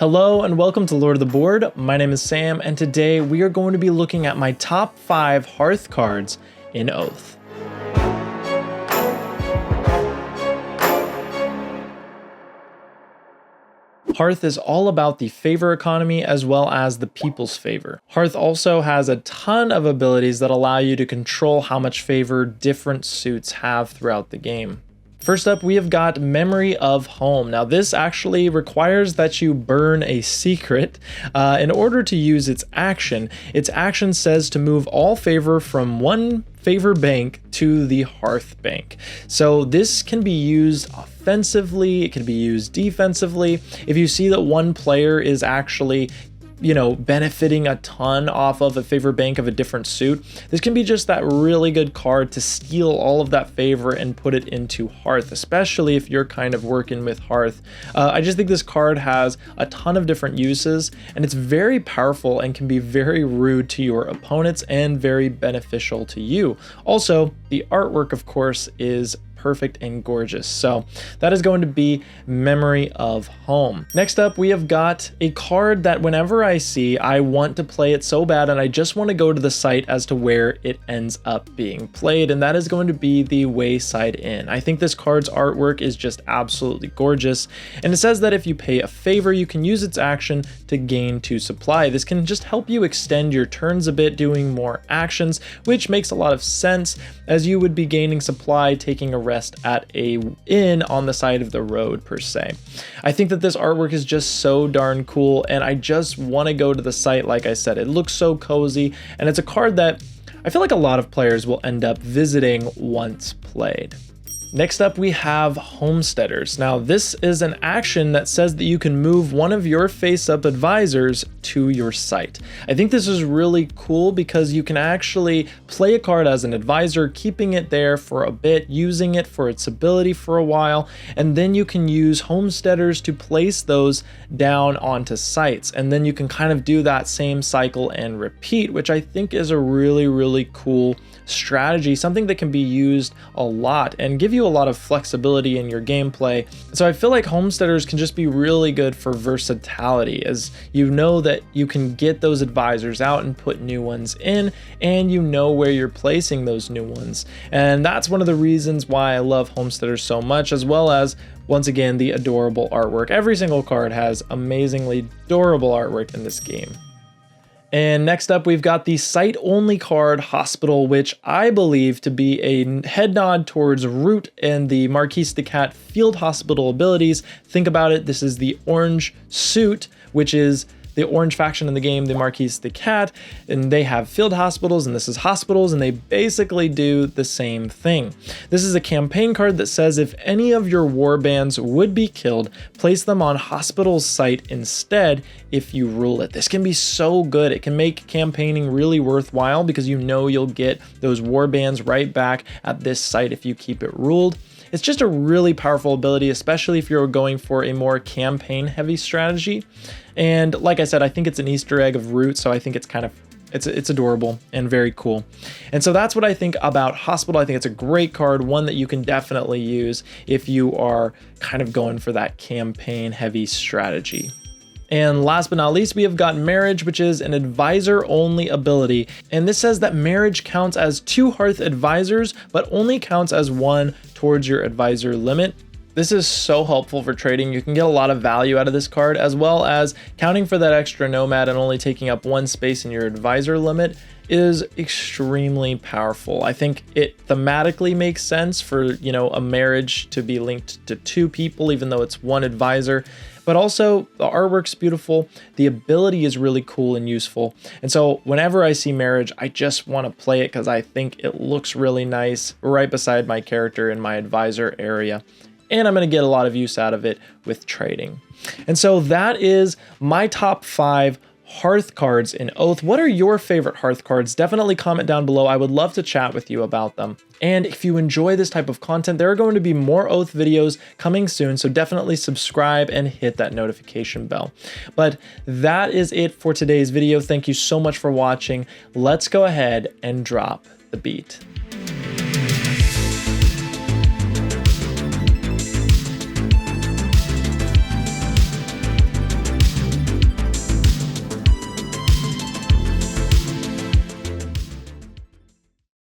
Hello and welcome to Lord of the Board. My name is Sam, and today we are going to be looking at my top 5 Hearth cards in Oath. Hearth is all about the favor economy as well as the people's favor. Hearth also has a ton of abilities that allow you to control how much favor different suits have throughout the game. First up, we have got Memory of Home. Now this actually requires that you burn a secret in order to use its action. Its action says to move all favor from one favor bank to the Hearth bank. So this can be used offensively, it can be used defensively. If you see that one player is actually benefiting a ton off of a favor bank of a different suit, this can be just that really good card to steal all of that favor and put it into Hearth, especially if you're kind of working with Hearth. I just think this card has a ton of different uses, and it's very powerful and can be very rude to your opponents and very beneficial to you. Also, the artwork, of course, is perfect and gorgeous. So that is going to be Memory of Home. Next up, we have got a card that whenever I see, I want to play it so bad, and I just want to go to the site as to where it ends up being played, and that is going to be the Wayside Inn. I think this card's artwork is just absolutely gorgeous, and it says that if you pay a favor, you can use its action to gain 2 supply. This can just help you extend your turns a bit, doing more actions, which makes a lot of sense as you would be gaining supply, taking a rest at a inn on the side of the road per se. I think that this artwork is just so darn cool, and I just want to go to the site. Like I said, it looks so cozy, and it's a card that I feel like a lot of players will end up visiting once played. Next up, we have Homesteaders. Now, this is an action that says that you can move one of your face-up advisors to your site. I think this is really cool because you can actually play a card as an advisor, keeping it there for a bit, using it for its ability for a while, and then you can use Homesteaders to place those down onto sites. And then you can kind of do that same cycle and repeat, which I think is a really, really cool strategy, something that can be used a lot and give you a lot of flexibility in your gameplay. So I feel like Homesteaders can just be really good for versatility, as you know that you can get those advisors out and put new ones in, and you know where you're placing those new ones. And that's one of the reasons why I love Homesteaders so much, as well as, once again, the adorable artwork. Every single card has amazingly adorable artwork in this game. And next up, we've got the site-only card, Hospital, which I believe to be a head nod towards Root and the Marquise de Cat Field Hospital abilities. Think about it, this is the orange suit, which is the orange faction in the game, the Marquise de Cat, and they have field hospitals, and this is hospitals, and they basically do the same thing. This is a campaign card that says if any of your warbands would be killed, place them on hospital's site instead if you rule it. This can be so good. It can make campaigning really worthwhile because you know you'll get those warbands right back at this site if you keep it ruled. It's just a really powerful ability, especially if you're going for a more campaign-heavy strategy. And like I said, I think it's an Easter egg of Root, so I think it's kind of it's adorable and very cool. And so that's what I think about Hospital. I think it's a great card, one that you can definitely use if you are kind of going for that campaign-heavy strategy. And last but not least, we have got Marriage, which is an advisor-only ability. And this says that Marriage counts as 2 Hearth advisors, but only counts as 1 towards your advisor limit. This is so helpful for trading. You can get a lot of value out of this card, as well as counting for that extra nomad and only taking up 1 space in your advisor limit is extremely powerful. I think it thematically makes sense for, a marriage to be linked to 2 people, even though it's 1 advisor. But also the artwork's beautiful, the ability is really cool and useful. And so whenever I see Marriage, I just want to play it because I think it looks really nice right beside my character in my advisor area. And I'm going to get a lot of use out of it with trading. And so that is my top 5 Hearth cards in Oath. What are your favorite Hearth cards? Definitely comment down below. I would love to chat with you about them. And if you enjoy this type of content, there are going to be more Oath videos coming soon, so definitely subscribe and hit that notification bell. But that is it for today's video. Thank you so much for watching. Let's go ahead and drop the beat.